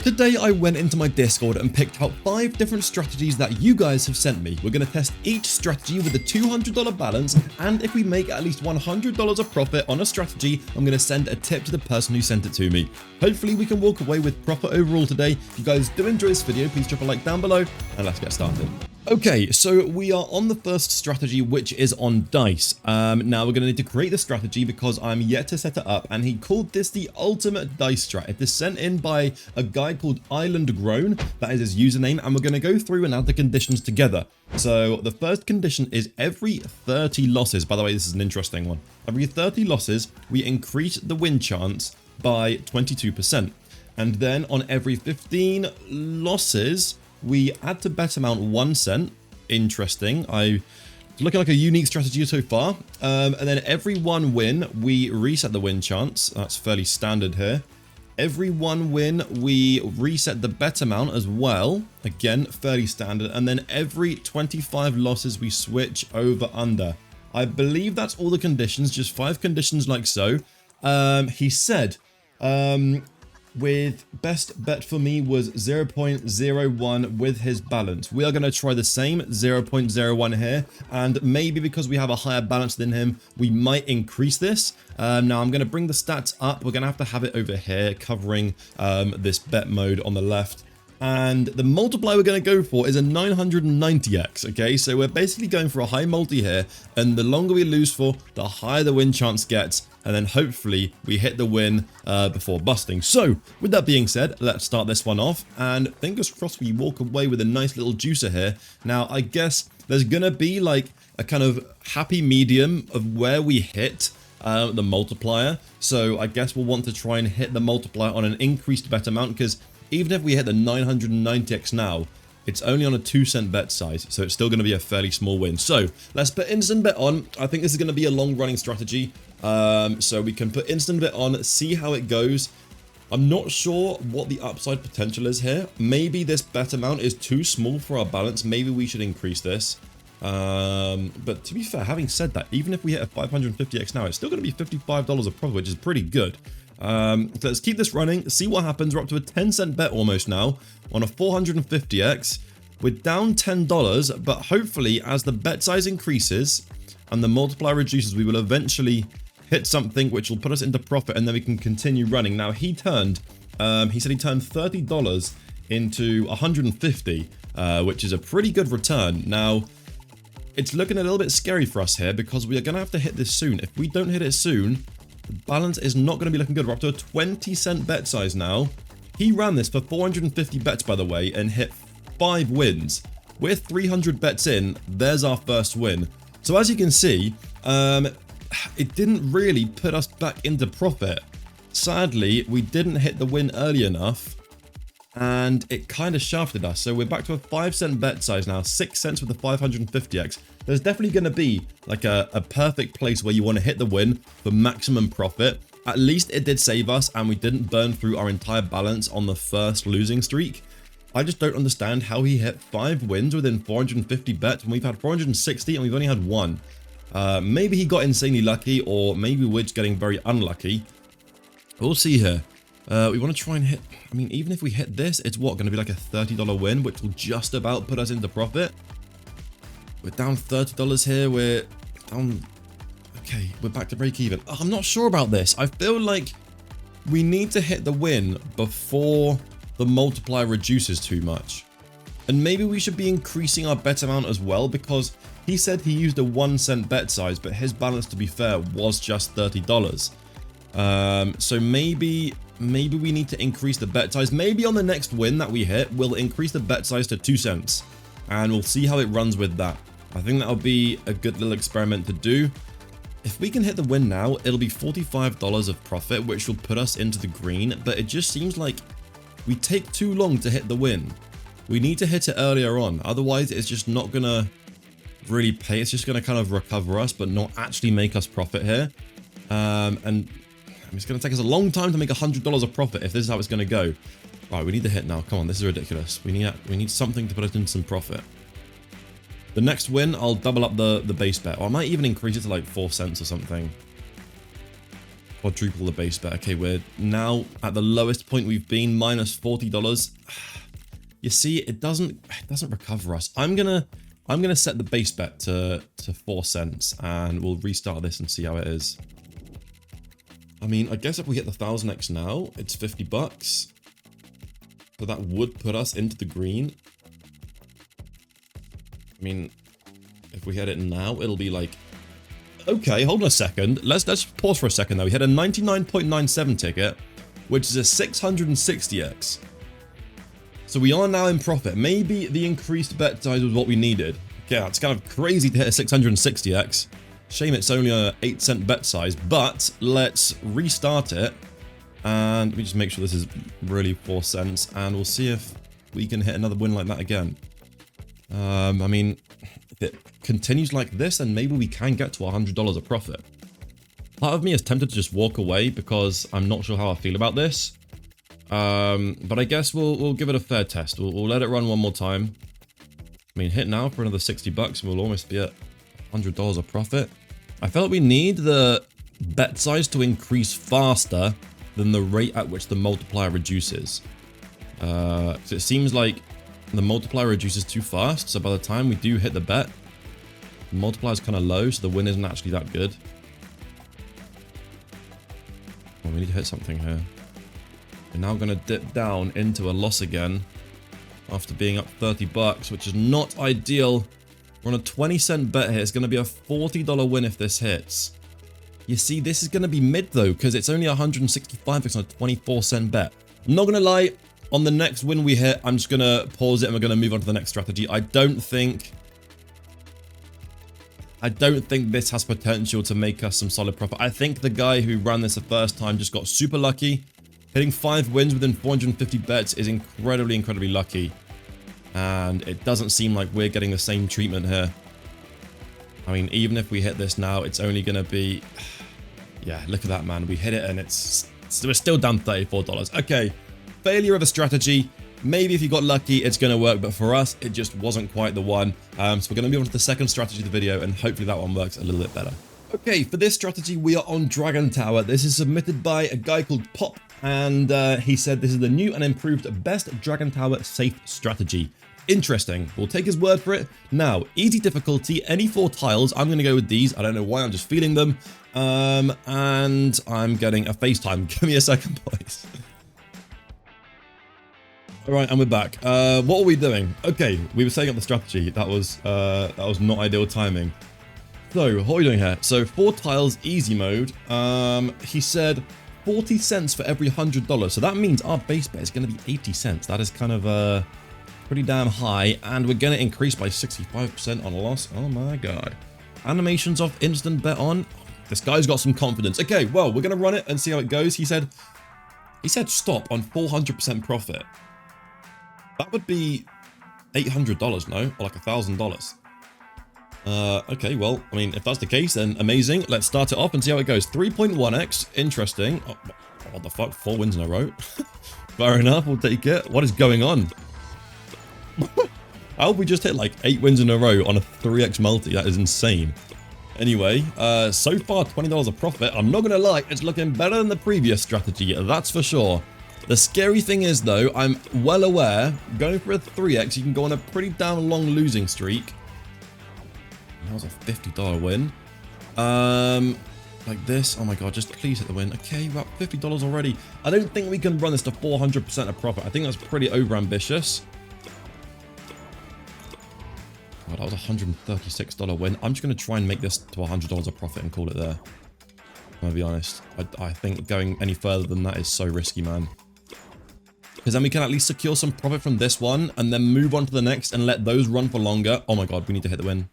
Today I went into my Discord and picked out 5 different strategies that you guys have sent me. We're going to test each strategy with a $200 balance, and if we make at least $100 of profit on a strategy, I'm going to send a tip to the person who sent it to me. Hopefully we can walk away with profit overall today. If you guys do enjoy this video, please drop a like down below and let's get started. Okay, so we are on the first strategy, which is on dice. Now we're going to need to create the strategy because I'm yet to set it up, and he called this the ultimate dice strat. It is sent in by a guy called Island Grown. That is his username, and we're going to go through and add the conditions together. So the first condition is every 30 losses. By the way, this is an interesting one. Every 30 losses, we increase the win chance by 22%. And then on every 15 losses, we add to bet amount 1 cent. Interesting. It's looking like a unique strategy so far. And then every 1 win, we reset the win chance. That's fairly standard here. Every 1 win, we reset the bet amount as well. Again, fairly standard. And then every 25 losses, we switch over under. I believe that's all the conditions, just 5 conditions like so. He said, with best bet for me was 0.01 with his balance. We are going to try the same 0.01 here, and maybe because we have a higher balance than him, we might increase this. Now I'm going to bring the stats up. We're going to have it over here covering this bet mode on the left. And the multiplier we're going to go for is a 990x, okay? So we're basically going for a high multi here, and the longer we lose for, the higher the win chance gets, and then hopefully we hit the win before busting. So, with that being said, let's start this one off, and fingers crossed we walk away with a nice little juicer here. Now, I guess there's going to be like a kind of happy medium of where we hit the multiplier. So I guess we'll want to try and hit the multiplier on an increased bet amount, because even if we hit the 990x now, it's only on a 2 cent bet size, so it's still going to be a fairly small win. So let's put instant bet on. I think this is going to be a long running strategy, so we can put instant bet on, see how it goes. I'm not sure what the upside potential is here. Maybe this bet amount is too small for our balance. Maybe we should increase this. But to be fair, having said that, even if we hit a 550x now, it's still going to be $55 of profit, which is pretty good. So let's keep this running, see what happens. We're up to a 10 cent bet almost now on a 450x. We're down $10, but hopefully as the bet size increases and the multiplier reduces, we will eventually hit something which will put us into profit, and then we can continue running. Now he said he turned $30 into 150, which is a pretty good return. Now it's looking a little bit scary for us here because we are going to have to hit this soon. If we don't hit it soon, the balance is not going to be looking good. We're up to a 20 cent bet size now. He ran this for 450 bets, by the way, and hit 5 wins. We're 300 bets in. There's our first win. So as you can see, it didn't really put us back into profit. Sadly, we didn't hit the win early enough, and it kind of shafted us. So we're back to a 5 cent bet size now, 6 cents with the 550x. There's definitely going to be like a perfect place where you want to hit the win for maximum profit. At least it did save us, and we didn't burn through our entire balance on the first losing streak. I just don't understand how he hit 5 wins within 450 bets when we've had 460 and we've only had 1. Maybe he got insanely lucky, or maybe we're just getting very unlucky. We'll see here. We want to try and hit, I mean, even if we hit this, it's what, going to be like a $30 win, which will just about put us into profit. We're down $30 here. We're down, okay, we're back to break even. Oh, I'm not sure about this. I feel like we need to hit the win before the multiplier reduces too much. And maybe we should be increasing our bet amount as well, because he said he used a 1 cent bet size, but his balance, to be fair, was just $30. So maybe we need to increase the bet size. Maybe on the next win that we hit, we'll increase the bet size to 2 cents. And we'll see how it runs with that. I think that'll be a good little experiment to do. If we can hit the win now, it'll be $45 of profit, which will put us into the green. But it just seems like we take too long to hit the win. We need to hit it earlier on. Otherwise, it's just not going to really pay. It's just going to kind of recover us, but not actually make us profit here. And it's going to take us a long time to make $100 of profit if this is how it's going to go. All right, we need the hit now. Come on, this is ridiculous. We need something to put us in some profit. The next win, I'll double up the base bet. Or I might even increase it to like 4 cents or something. quadruple the base bet. Okay, we're now at the lowest point we've been, minus $40. You see, it doesn't recover us. I'm gonna set the base bet to 4 cents, and we'll restart this and see how it is. I mean, I guess if we hit the 1000x now, it's $50. So that would put us into the green. I mean, if we hit it now, it'll be like, okay, hold on a second. Let's pause for a second though. We had a 99.97 ticket, which is a 660x. So we are now in profit. Maybe the increased bet size was what we needed. Yeah, it's kind of crazy to hit a 660x. Shame it's only a 8-cent bet size, but let's restart it. And let me just make sure this is really 4 cents, and we'll see if we can hit another win like that again. I mean, if it continues like this, then maybe we can get to $100 of profit. Part of me is tempted to just walk away because I'm not sure how I feel about this. But I guess we'll give it a fair test. We'll let it run one more time. I mean, hit now for another $60 and we'll almost be at $100 of profit. I felt we need the bet size to increase faster than the rate at which the multiplier reduces. So it seems like the multiplier reduces too fast, so by the time we do hit the bet, the multiplier is kind of low, so the win isn't actually that good. Well, we need to hit something here. We're now going to dip down into a loss again after being up $30, which is not ideal. We're on a 20-cent bet here. It's going to be a $40 win if this hits. You see, this is going to be mid though, because it's only 165x on a 24-cent bet. I'm not going to lie, on the next win we hit, I'm just going to pause it and we're going to move on to the next strategy. I don't think this has potential to make us some solid profit. I think the guy who ran this the first time just got super lucky. Hitting 5 wins within 450 bets is incredibly, incredibly lucky. And it doesn't seem like we're getting the same treatment here. I mean, even if we hit this now, it's only going to be... Yeah, look at that, man. We hit it and we're still down $34. Okay, failure of a strategy. Maybe if you got lucky, it's going to work, but for us, it just wasn't quite the one. So we're going to move on to the second strategy of the video, and hopefully that one works a little bit better. Okay, for this strategy, we are on Dragon Tower. This is submitted by a guy called Pop, and he said this is the new and improved best Dragon Tower safe strategy. Interesting. We'll take his word for it. Now, easy difficulty, any 4 tiles. I'm going to go with these. I don't know why, I'm just feeling them. And I'm getting a FaceTime. Give me a second, please. All right, and we're back. What are we doing? Okay, we were setting up the strategy. That was not ideal timing. So, what are we doing here? So, 4 tiles, easy mode. He said 40 cents for every $100. So that means our base bet is going to be 80 cents. That is kind of pretty damn high, and we're going to increase by 65% on loss. Oh my god. Animations off, instant bet on. This guy's got some confidence. Okay, well, we're going to run it and see how it goes. He said stop on 400% profit. That would be $800, no? Or like $1,000. Okay, well, I mean, if that's the case, then amazing. Let's start it off and see how it goes. 3.1x, interesting. Oh, what the fuck, 4 wins in a row? Fair enough, we'll take it. What is going on? How have we just hit like 8 wins in a row on a 3x multi? That is insane. Anyway, so far $20 of profit. I'm not gonna lie, it's looking better than the previous strategy, that's for sure. The scary thing is though, I'm well aware, going for a 3x, you can go on a pretty damn long losing streak. That was a $50 win. Like this. Oh my god, just please hit the win. Okay, we're at $50 already. I don't think we can run this to 400% of profit. I think that's pretty overambitious. God, that was a $136 win. I'm just going to try and make this to $100 of profit and call it there. I'm going to be honest. I think going any further than that is so risky, man. Because then we can at least secure some profit from this one and then move on to the next and let those run for longer. Oh my god, we need to hit the win.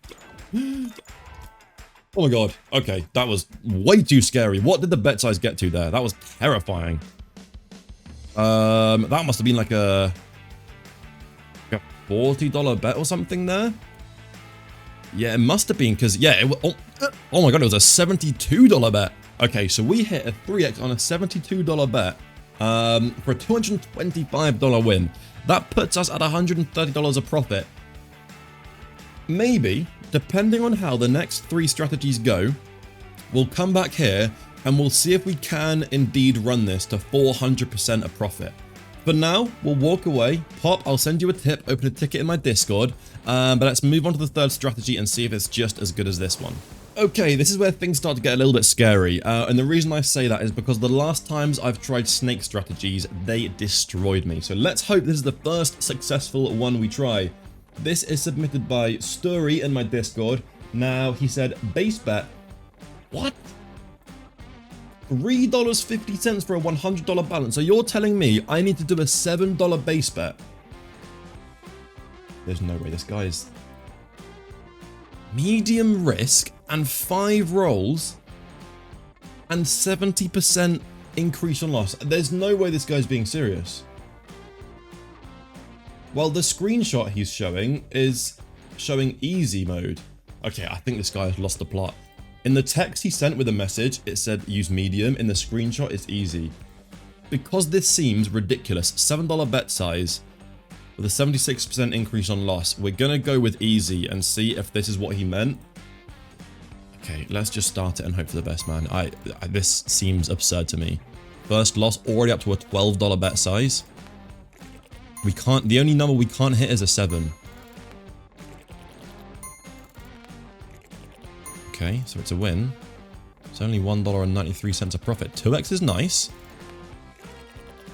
Oh my god. Okay, that was way too scary. What did the bet size get to there? That was terrifying. That must have been like a $40 bet or something there. Yeah, it must have been, because, yeah, oh my god, it was a $72 bet. Okay, so we hit a 3x on a $72 bet for a $225 win. That puts us at $130 of profit. Maybe, depending on how the next 3 strategies go, we'll come back here and we'll see if we can indeed run this to 400% of profit. For now, we'll walk away. Pop, I'll send you a tip, open a ticket in my Discord, but let's move on to the third strategy and see if it's just as good as this one. Okay, this is where things start to get a little bit scary, and the reason I say that is because the last times I've tried snake strategies, they destroyed me. So let's hope this is the first successful one we try. This is submitted by Sturry in my Discord. Now, he said, base bet. What? $3.50 for a $100 balance. So you're telling me I need to do a $7 base bet? There's no way this guy is... Medium risk and 5 rolls and 70% increase on loss. There's no way this guy's being serious. Well, the screenshot he's showing is showing easy mode. Okay, I think this guy has lost the plot. In the text he sent with a message, it said use medium. In the screenshot, it's easy. Because this seems ridiculous, $7 bet size with a 76% increase on loss, we're gonna go with easy and see if this is what he meant. Okay, let's just start it and hope for the best, man. This seems absurd to me. First loss already up to a $12 bet size. We can't, the only number we can't hit is a 7. Okay, so it's a win. It's only $1.93 a profit. 2x is nice.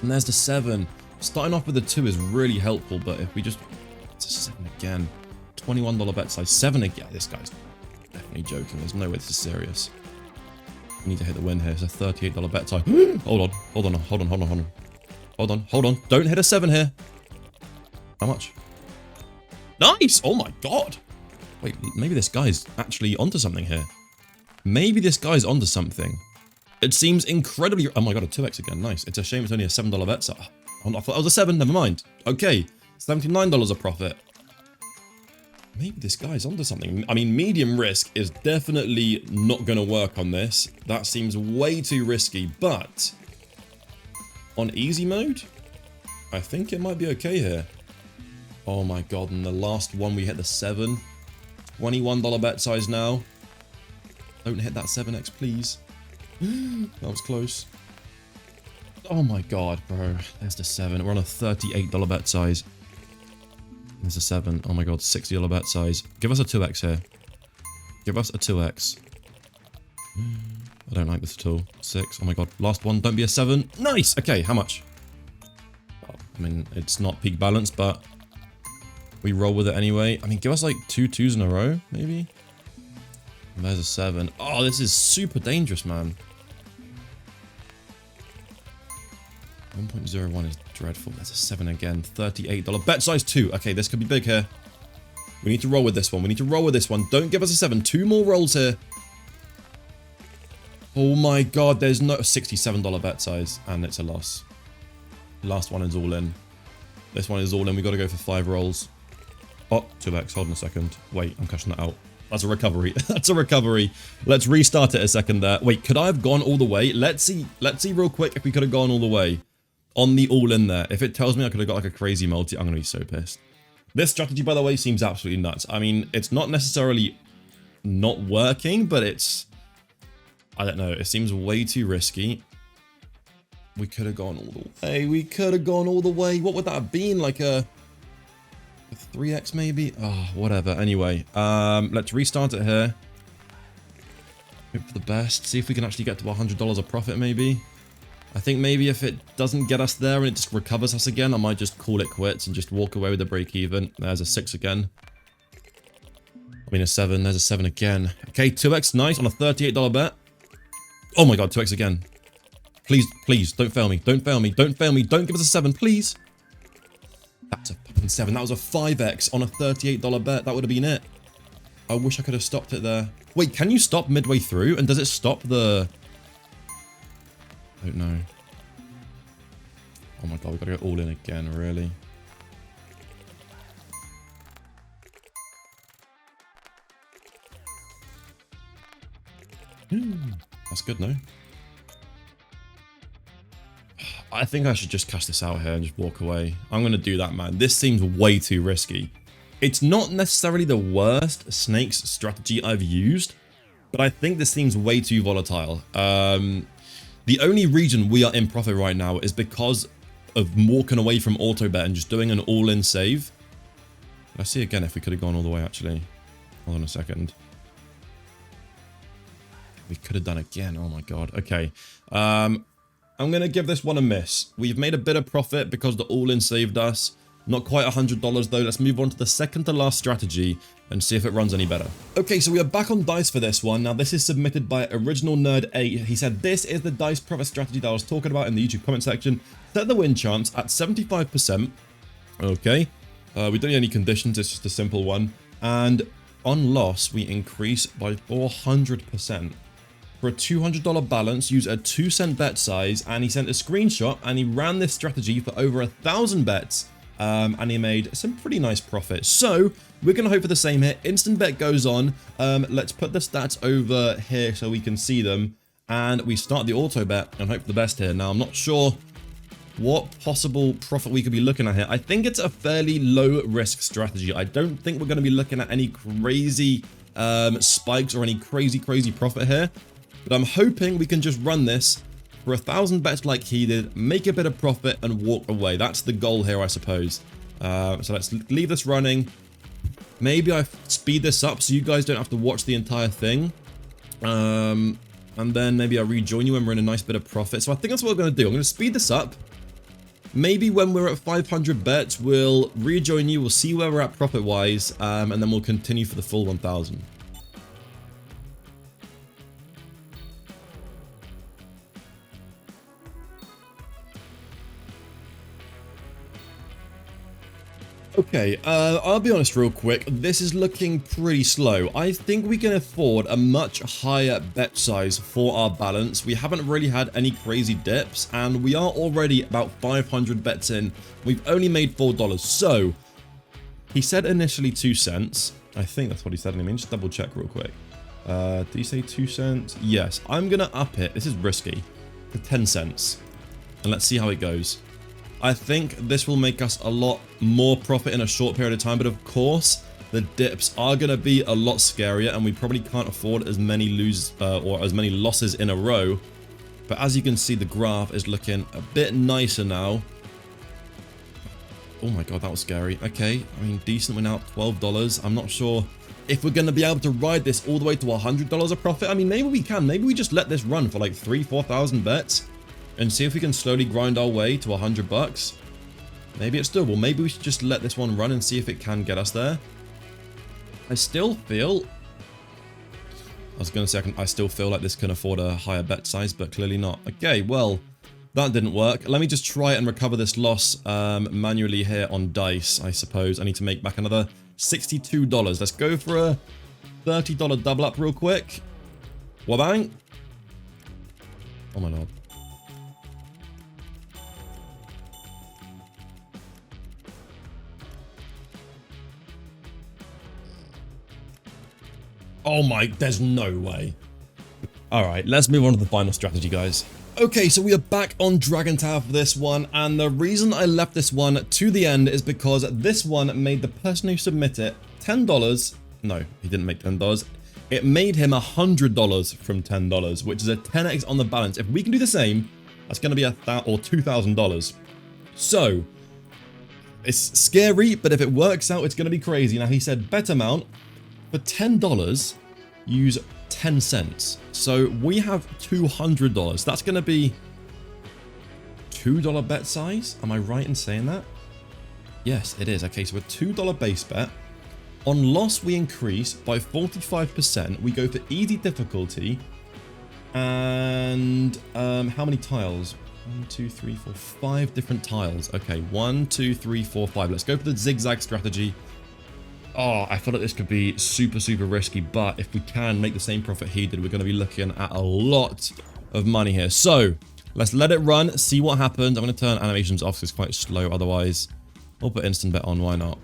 And there's the 7. Starting off with the 2 is really helpful, but if we just... It's a 7 again. $21 bet size. 7 again. This guy's definitely joking. There's no way this is serious. We need to hit the win here. It's a $38 bet size. Hold on. Don't hit a 7 here. How much? Nice! Oh my god! Wait, maybe this guy's actually onto something here. Maybe this guy's onto something. It seems incredibly... Oh my god, a 2x again. Nice. It's a shame it's only a $7 bet size. I thought it was a 7, never mind. Okay, $79 a profit. Maybe this guy's onto something. I mean, medium risk is definitely not going to work on this. That seems way too risky, but on easy mode, I think it might be okay here. Oh my god, and the last one we hit the 7. $21 bet size now. Don't hit that 7x, please. That was close. Oh my god, bro. There's the 7. We're on a $38 bet size. There's a 7. Oh my god, $60 bet size. Give us a 2x here. Give us a 2x. I don't like this at all. 6. Oh my god. Last one. Don't be a 7. Nice! Okay, how much? Well, I mean, it's not peak balance, but we roll with it anyway. I mean, give us like 2 2s in a row, maybe? And there's a 7. Oh, this is super dangerous, man. 1.01 is dreadful. That's a 7 again. $38. Bet size 2. Okay, this could be big here. We need to roll with this one. Don't give us a 7. 2 more rolls here. Oh my god, there's no... $67 bet size. And it's a loss. Last one is all in. This one is all in. We got to go for 5 rolls. Oh, 2x. Hold on a second. Wait, I'm cashing that out. That's a recovery. That's a recovery. Let's restart it a second there. Wait, could I have gone all the way? Let's see real quick if we could have gone all the way. On the all-in there. If it tells me I could have got like a crazy multi, I'm going to be so pissed. This strategy, by the way, seems absolutely nuts. I mean, it's not necessarily not working, but it's... I don't know. It seems way too risky. We could have gone all the way. What would that have been? Like a 3x maybe? Oh, whatever. Anyway, let's restart it here. Hope for the best. See if we can actually get to $100 of profit maybe. I think maybe if it doesn't get us there and it just recovers us again, I might just call it quits and just walk away with a break even. There's a 6 again. I mean a 7. There's a 7 again. Okay, 2x. Nice on a $38 bet. Oh my god, 2x again. Please, don't fail me. Don't give us a 7, please. That's a fucking 7. That was a 5x on a $38 bet. That would have been it. I wish I could have stopped it there. Wait, can you stop midway through? And does it stop the... I don't know. Oh my god, we've got to go all in again, really. That's good, no? I think I should just cash this out here and just walk away. I'm going to do that, man. This seems way too risky. It's not necessarily the worst snakes strategy I've used, but I think this seems way too volatile. The only reason we are in profit right now is because of walking away from auto bet and just doing an all-in save. Let's see again if we could have gone all the way, actually. Hold on a second. We could have done again. Oh my god. Okay. I'm going to give this one a miss. We've made a bit of profit because the all-in saved us. Not quite $100 though. Let's move on to the second to last strategy and see if it runs any better. Okay, so we are back on dice for this one. Now, this is submitted by Original Nerd 8. He said, this is the dice profit strategy that I was talking about in the YouTube comment section. Set the win chance at 75%. Okay. We don't need any conditions. It's just a simple one. And on loss, we increase by 400%. For a $200 balance, use a 2-cent bet size, and he sent a screenshot, and he ran this strategy for over 1,000 bets, and he made some pretty nice profit. So we're going to hope for the same here. Instant bet goes on. Let's put the stats over here so we can see them, and we start the auto bet and hope for the best here. Now, I'm not sure what possible profit we could be looking at here. I think it's a fairly low risk strategy. I don't think we're going to be looking at any crazy spikes or any crazy profit here. But I'm hoping we can just run this for 1,000 bets like he did, make a bit of profit, and walk away. That's the goal here, I suppose. So let's leave this running. Maybe I speed this up so you guys don't have to watch the entire thing. And then maybe I'll rejoin you when we're in a nice bit of profit. So I think that's what we're going to do. I'm going to speed this up. Maybe when we're at 500 bets, we'll rejoin you. We'll see where we're at profit-wise, and then we'll continue for the full 1,000. Okay, I'll be honest real quick, this is looking pretty slow. I think we can afford a much higher bet size for our balance. We haven't really had any crazy dips, and we are already about 500 bets in. We've only made $4. So, he said initially 2 cents. I think that's what he said. Let me just double check real quick. Did he say 2 cents? Yes, I'm going to up it. This is risky. To 10 cents. And let's see how it goes. I think this will make us a lot more profit in a short period of time, but of course, the dips are going to be a lot scarier, and we probably can't afford as many losses in a row. But as you can see, the graph is looking a bit nicer now. Oh my god, that was scary. Okay, I mean, decent. We're now at $12. I'm not sure if we're going to be able to ride this all the way to $100 of profit. I mean, maybe we can. Maybe we just let this run for like 3,000-4,000 bets. And see if we can slowly grind our way to $100. Maybe it's doable. Maybe we should just let this one run and see if it can get us there. I still feel... I was going to say I still feel like this can afford a higher bet size, but clearly not. Okay, well, that didn't work. Let me just try and recover this loss manually here on dice, I suppose. I need to make back another $62. Let's go for a $30 double up real quick. Wabang. Oh my lord. Oh my, there's no way. Alright, let's move on to the final strategy, guys. Okay, so we are back on Dragon Tower for this one, and the reason I left this one to the end is because this one made the person who submitted it $10. No, he didn't make $10. It made him $100 from $10, which is a 10x on the balance. If we can do the same, that's going to be $2,000. So, it's scary, but if it works out, it's going to be crazy. Now, he said bet amount. For $10, use 10 cents. So we have $200. That's going to be $2 bet size. Am I right in saying that? Yes, it is. Okay, so a $2 base bet. On loss, we increase by 45%. We go for easy difficulty. And how many tiles? 1, 2, 3, 4, 5 different tiles. Okay, 1, 2, 3, 4, 5. Let's go for the zigzag strategy. Oh, I feel like this could be super risky, but if we can make the same profit he did, we're going to be looking at a lot of money here. So, let's let it run, see what happens. I'm going to turn animations off because it's quite slow otherwise. We'll put instant bet on, why not?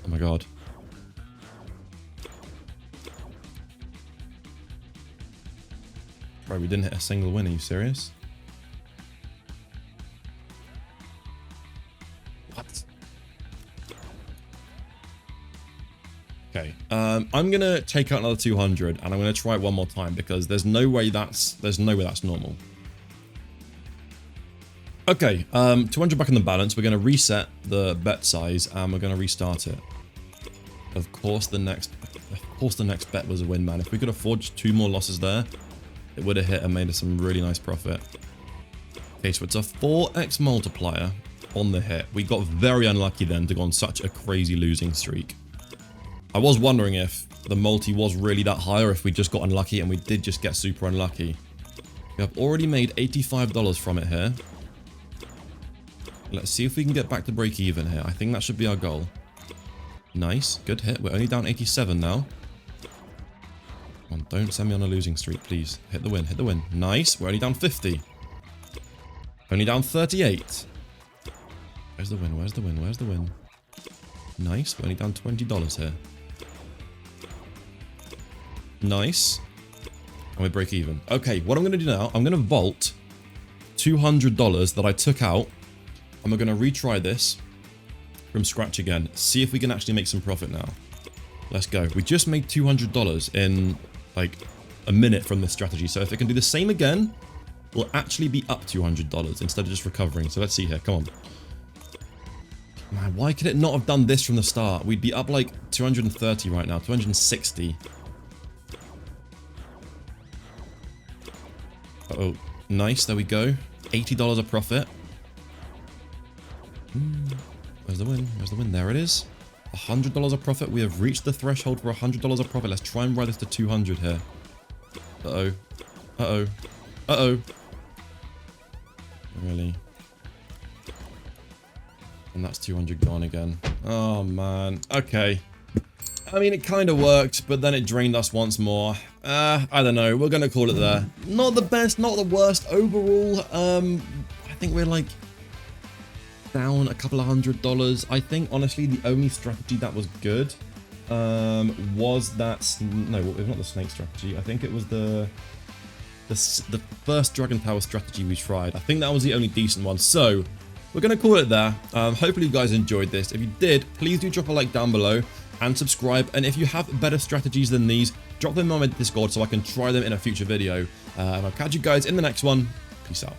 Oh my god. Bro, we didn't hit a single win, are you serious? What? Okay, I'm gonna take out another 200 and I'm gonna try it one more time because there's no way that's normal. Okay, 200 back in the balance. We're gonna reset the bet size and we're gonna restart it. Of course the next bet was a win, man. If we could afford just 2 more losses there, it would have hit and made us some really nice profit. Okay, so it's a 4x multiplier on the hit. We got very unlucky then to go on such a crazy losing streak. I was wondering if the multi was really that high or if we just got unlucky, and we did just get super unlucky. We have already made $85 from it here. Let's see if we can get back to break even here. I think that should be our goal. Nice, good hit. We're only down 87 now. Come on, don't send me on a losing streak, please. Hit the win, hit the win. Nice, we're only down 50. Only down 38. Where's the win, where's the win, where's the win? Nice, we're only down $20 here. Nice. And we break even. Okay, what I'm going to do now, I'm going to vault $200 that I took out. And we're going to retry this from scratch again. See if we can actually make some profit now. Let's go. We just made $200 in like a minute from this strategy. So if it can do the same again, we'll actually be up $200 instead of just recovering. So let's see here. Come on. Man, why could it not have done this from the start? We'd be up like 230 right now. 260. Uh-oh. Nice. There we go. $80 a profit. Where's the win? Where's the win? There it is. $100 a profit. We have reached the threshold for $100 a profit. Let's try and ride this to 200 here. Uh-oh. Uh-oh. Uh-oh. Really? And that's 200 gone again. Oh, man. Okay. I mean, it kind of worked, but then it drained us once more. I don't know. We're going to call it there. Not the best, not the worst overall. I think we're like down a couple of $100. I think, honestly, the only strategy that was good was that... No, it was not the snake strategy. I think it was the first Dragon Tower strategy we tried. I think that was the only decent one. So, we're going to call it there. Hopefully you guys enjoyed this. If you did, please do drop a like down below and subscribe. And if you have better strategies than these, drop them on my Discord so I can try them in a future video. And I'll catch you guys in the next one. Peace out.